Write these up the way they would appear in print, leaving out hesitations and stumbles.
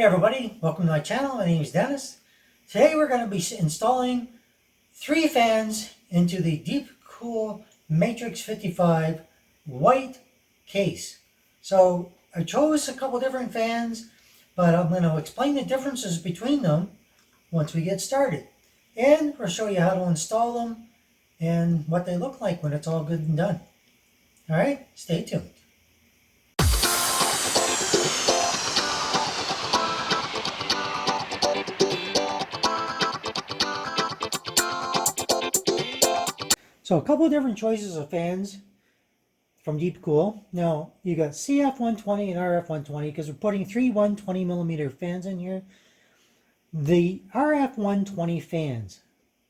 Hey everybody, welcome to my channel. My name is Dennis. Today we're going to be installing 3 fans into the Deepcool Matrexx 55 white case. So I chose a couple different fans, but I'm going to explain the differences between them once we get started. And I'll show you how to install them and what they look like when it's all good and done. Alright, stay tuned. So a couple of different choices of fans from Deepcool. Now you got CF120 and RF120 because we're putting 3 120mm fans in here. The RF120 fans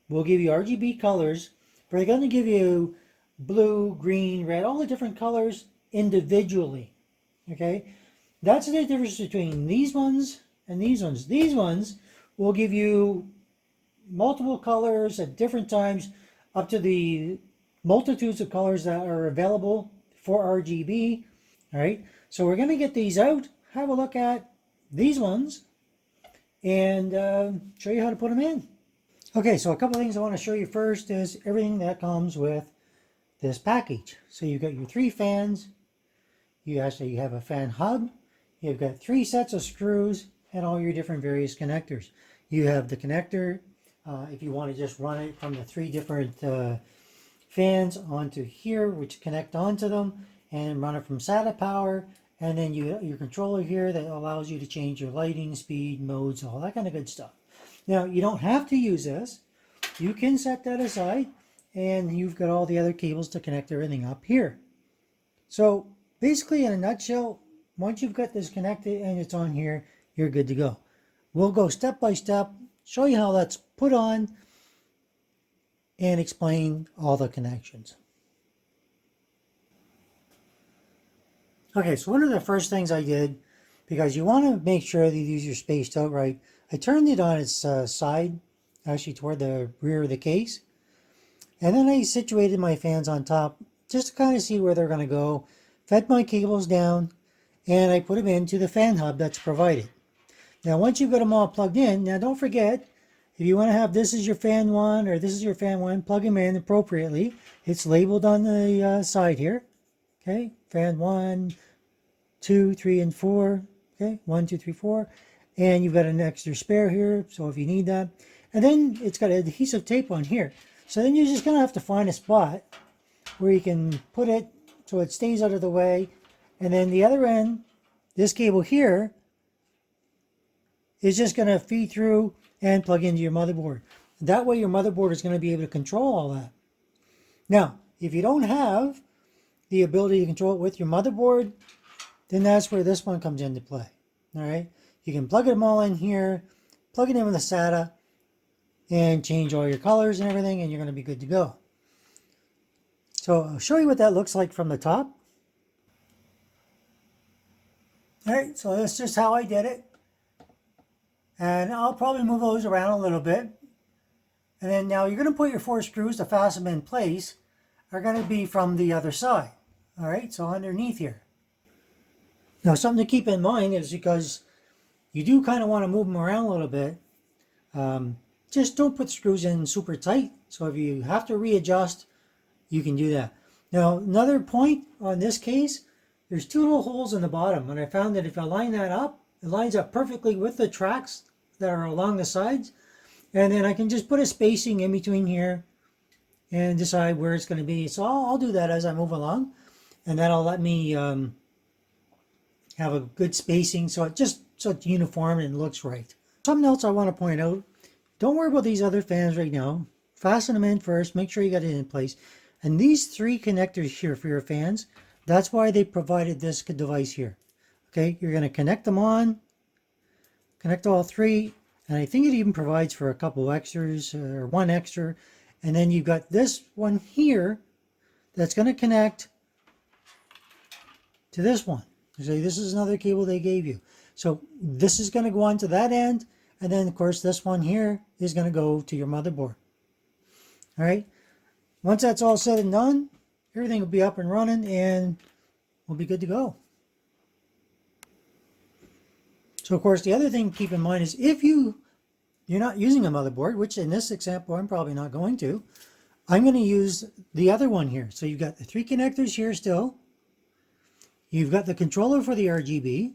will give you RGB colors, but they're going to give you blue, green, red, all the different colors individually. Okay, that's the difference between these ones and these ones. These ones will give you multiple colors at different times, up to the multitudes of colors that are available for RGB. All right, so we're going to get these out, have a look at these ones, and show you how to put them in. Okay, so a couple of things I want to show you first is everything that comes with this package. So you've got your 3 fans, you actually have a fan hub, you've got 3 sets of screws, and all your different various connectors. You have the connector, if you want to just run it from the 3 different fans onto here, which connect onto them, and run it from SATA power, and then your controller here that allows you to change your lighting, speed, modes, all that kind of good stuff. Now, you don't have to use this. You can set that aside, and you've got all the other cables to connect everything up here. So, basically, in a nutshell, once you've got this connected and it's on here, you're good to go. We'll go step by step, show you how that's put on, and explain all the connections. Okay, so one of the first things I did, because you want to make sure that these are spaced out right, I turned it on its side, actually toward the rear of the case, and then I situated my fans on top just to kind of see where they're going to go, fed my cables down, and I put them into the fan hub that's provided. Now once you've got them all plugged in, now don't forget, if you want to have this is your fan 1 or this is your fan 1, plug them in appropriately. It's labeled on the side here. Okay, fan 1, 2, 3, and 4. Okay, 1, 2, 3, 4. And you've got an extra spare here, so if you need that. And then it's got adhesive tape on here. So then you're just going to have to find a spot where you can put it so it stays out of the way. And then the other end, this cable here, is just going to feed through and plug into your motherboard. That way your motherboard is going to be able to control all that. Now, if you don't have the ability to control it with your motherboard, then that's where this one comes into play. All right, you can plug them all in here, plug it in with a SATA, and change all your colors and everything, and you're going to be good to go. So I'll show you what that looks like from the top. All right, so that's just how I did it. And I'll probably move those around a little bit. And then now you're going to put your 4 screws to fasten them in place are going to be from the other side. All right, so underneath here. Now something to keep in mind is because you do kind of want to move them around a little bit. Just don't put screws in super tight. So if you have to readjust, you can do that. Now another point on this case, there's 2 little holes in the bottom. And I found that if I line that up, it lines up perfectly with the tracks that are along the sides. And then I can just put a spacing in between here and decide where it's going to be. So I'll do that as I move along. And that'll let me have a good spacing so it's uniform and looks right. Something else I want to point out, don't worry about these other fans right now. Fasten them in first, make sure you got it in place. And these 3 connectors here for your fans, that's why they provided this device here. Okay, you're going to connect them on, connect all 3, and I think it even provides for a couple extras, or 1 extra. And then you've got this one here that's going to connect to this one. So this is another cable they gave you. So this is going to go on to that end, and then of course this one here is going to go to your motherboard. All right, once that's all said and done, everything will be up and running and we'll be good to go. So of course, the other thing to keep in mind is if you're not using a motherboard, which in this example, I'm probably not going to, I'm going to use the other one here. So you've got the 3 connectors here still. You've got the controller for the RGB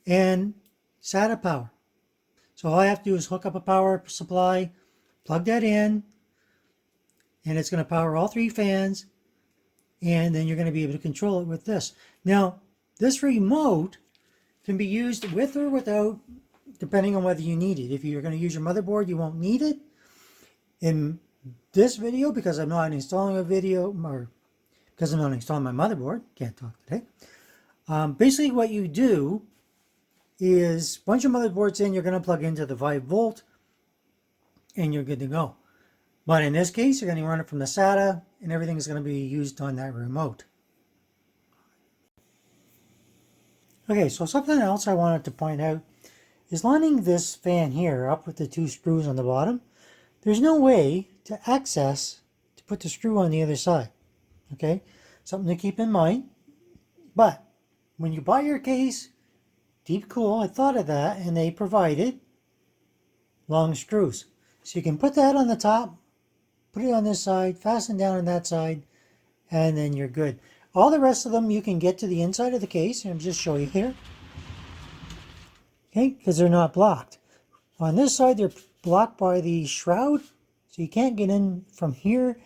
and SATA power. So all I have to do is hook up a power supply, plug that in, and it's going to power all 3 fans, and then you're going to be able to control it with this. Now, this remote can be used with or without, depending on whether you need it. If you're going to use your motherboard, you won't need it. In this video, because I'm not installing a video, or because I'm not installing my motherboard, can't talk today. Basically what you do is, once your motherboard's in, you're going to plug into the 5-volt, and you're good to go. But in this case, you're going to run it from the SATA, and everything's going to be used on that remote. Okay, so something else I wanted to point out is lining this fan here up with the 2 screws on the bottom. There's no way to put the screw on the other side. Okay, something to keep in mind. But when you buy your case, Deepcool, I thought of that, and they provided long screws. So you can put that on the top, put it on this side, fasten down on that side, and then you're good. All the rest of them you can get to the inside of the case, and I'll just show you here. Okay, because they're not blocked. On this side, they're blocked by the shroud, so you can't get in from here.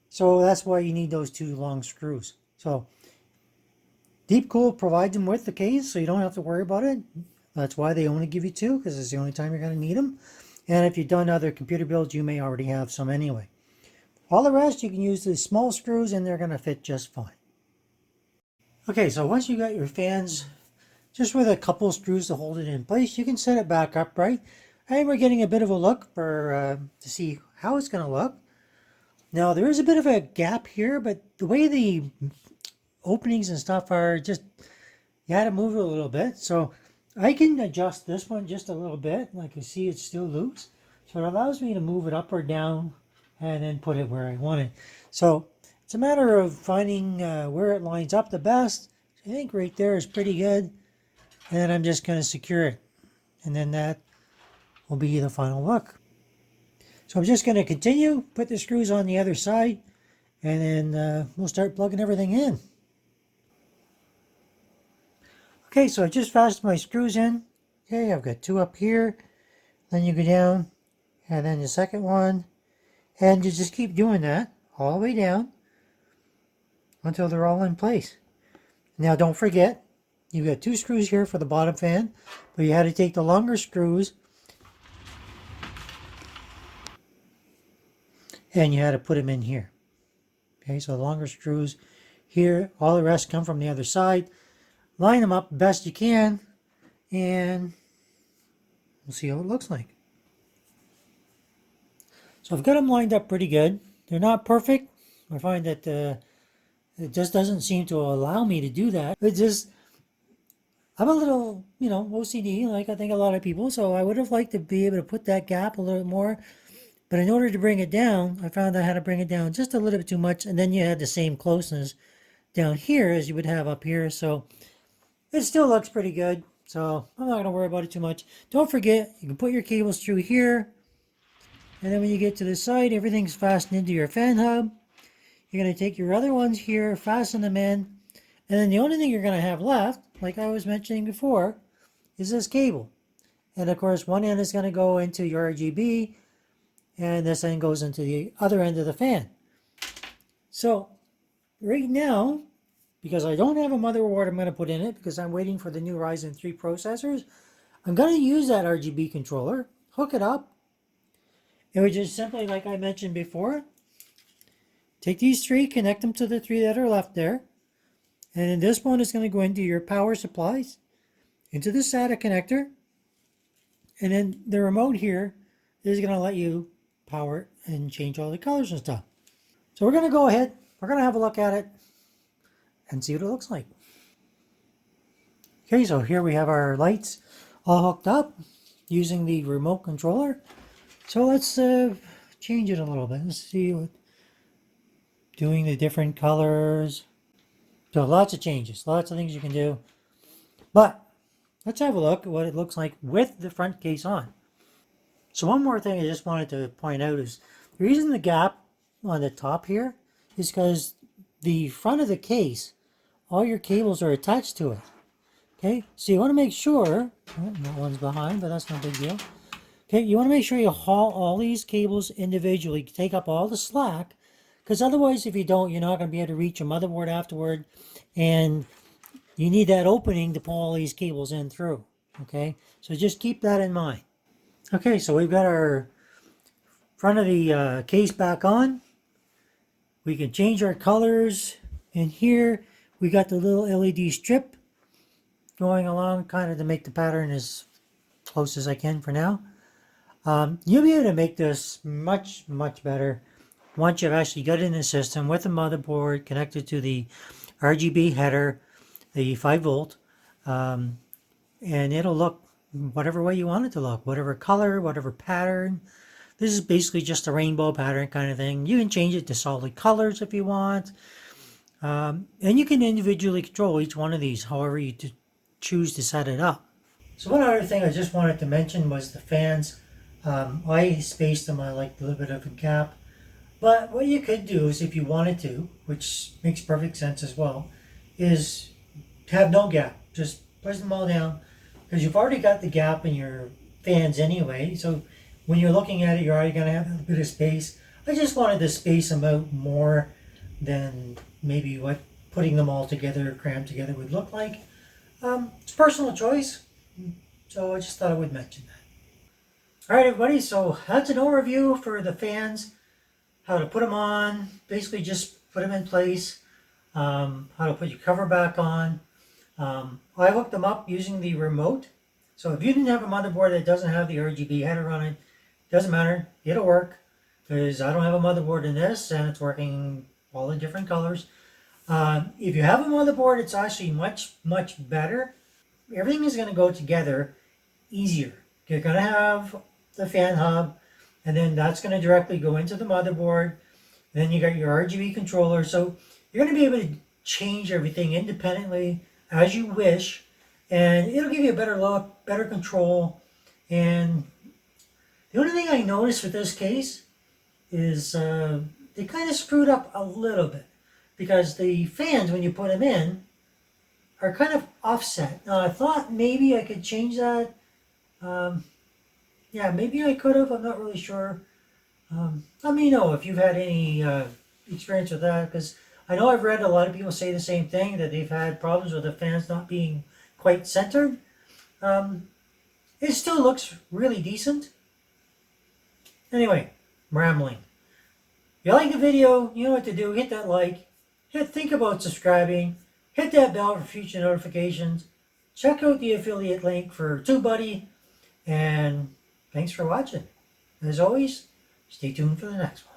So that's why you need those 2 long screws. So Deepcool provides them with the case, so you don't have to worry about it. That's why they only give you 2, because it's the only time you're going to need them. And if you've done other computer builds, you may already have some anyway. All the rest, you can use the small screws, and they're going to fit just fine. Okay, so once you got your fans, just with a couple of screws to hold it in place, you can set it back upright. And we're getting a bit of a look to see how it's going to look. Now, there is a bit of a gap here, but the way the openings and stuff are, just, you had to move it a little bit. So I can adjust this one just a little bit. I can see it's still loose. So it allows me to move it up or down and then put it where I want it. So it's a matter of finding where it lines up the best. I think right there is pretty good. And then I'm just going to secure it. And then that will be the final look. So I'm just going to continue, put the screws on the other side, and then we'll start plugging everything in. Okay, so I just fastened my screws in. Okay, I've got 2 up here. Then you go down, and then the second one. And you just keep doing that all the way down until they're all in place. Now don't forget, you've got 2 screws here for the bottom fan, but you had to take the longer screws and you had to put them in here. Okay, so the longer screws here, all the rest come from the other side. Line them up best you can, and we'll see how it looks like. So I've got them lined up pretty good. They're not perfect. I find that it just doesn't seem to allow me to do that. It just, I'm a little, OCD, like I think a lot of people, so I would have liked to be able to put that gap a little bit more. But in order to bring it down, I found I had to bring it down just a little bit too much, and then you had the same closeness down here as you would have up here. So it still looks pretty good. So I'm not going to worry about it too much. Don't forget, you can put your cables through here. And then when you get to the side, everything's fastened into your fan hub. You're going to take your other ones here, fasten them in. And then the only thing you're going to have left, like I was mentioning before, is this cable. And of course, one end is going to go into your RGB, and this end goes into the other end of the fan. So right now, because I don't have a motherboard I'm going to put in it, because I'm waiting for the new Ryzen 3 processors, I'm going to use that RGB controller, hook it up, and we just simply, like I mentioned before, take these 3, connect them to the 3 that are left there, and then this one is going to go into your power supplies, into the SATA connector, and then the remote here is going to let you power it and change all the colors and stuff. So we're going to go ahead, we're going to have a look at it and see what it looks like. Okay, so here we have our lights all hooked up using the remote controller. So let's change it a little bit. Let's see what, doing the different colors. So lots of changes, lots of things you can do. But let's have a look at what it looks like with the front case on. So one more thing I just wanted to point out is the reason the gap on the top here is because the front of the case, all your cables are attached to it. Okay, so you want to make sure, oh, that one's behind, but that's no big deal. Okay, you want to make sure you haul all these cables individually, take up all the slack, because otherwise if you don't, you're not going to be able to reach your motherboard afterward, and you need that opening to pull all these cables in through. Okay, so just keep that in mind. Okay, so we've got our front of the case back on. We can change our colors. And here we got the little LED strip going along kind of to make the pattern as close as I can for now. You'll be able to make this much, much better once you've actually got it in the system with the motherboard connected to the RGB header, the 5 volt, and it'll look whatever way you want it to look, whatever color, whatever pattern. This is basically just a rainbow pattern kind of thing. You can change it to solid colors if you want. And you can individually control each one of these however you choose to set it up. So one other thing I just wanted to mention was the fans. I spaced them on like a little bit of a gap. But what you could do is if you wanted to, which makes perfect sense as well, is have no gap. Just push them all down because you've already got the gap in your fans anyway. So when you're looking at it, you're already going to have a bit of space. I just wanted to space them out more than maybe what putting them all together, crammed together would look like. It's personal choice, so I just thought I would mention that. All right, everybody, so that's an overview for the fans, how to put them on, basically just put them in place, how to put your cover back on. I hooked them up using the remote, so if you didn't have a motherboard that doesn't have the RGB header on it, doesn't matter, it'll work, because I don't have a motherboard in this, and it's working all the different colors. If you have a motherboard, it's actually much, much better. Everything is going to go together easier. You're going to have the fan hub, and then that's going to directly go into the motherboard. Then you got your RGB controller, so you're going to be able to change everything independently as you wish, and it'll give you a better look, better control. And the only thing I noticed with this case is they kind of screwed up a little bit because the fans, when you put them in, are kind of offset. Now I thought maybe I could change that. Yeah, maybe I could have. I'm not really sure. Let me know if you've had any experience with that, because I know I've read a lot of people say the same thing, that they've had problems with the fans not being quite centered. It still looks really decent. Anyway, I'm rambling. If you like the video, you know what to do. Hit that like. Think about subscribing. Hit that bell for future notifications. Check out the affiliate link for TubeBuddy. And thanks for watching. As always, stay tuned for the next one.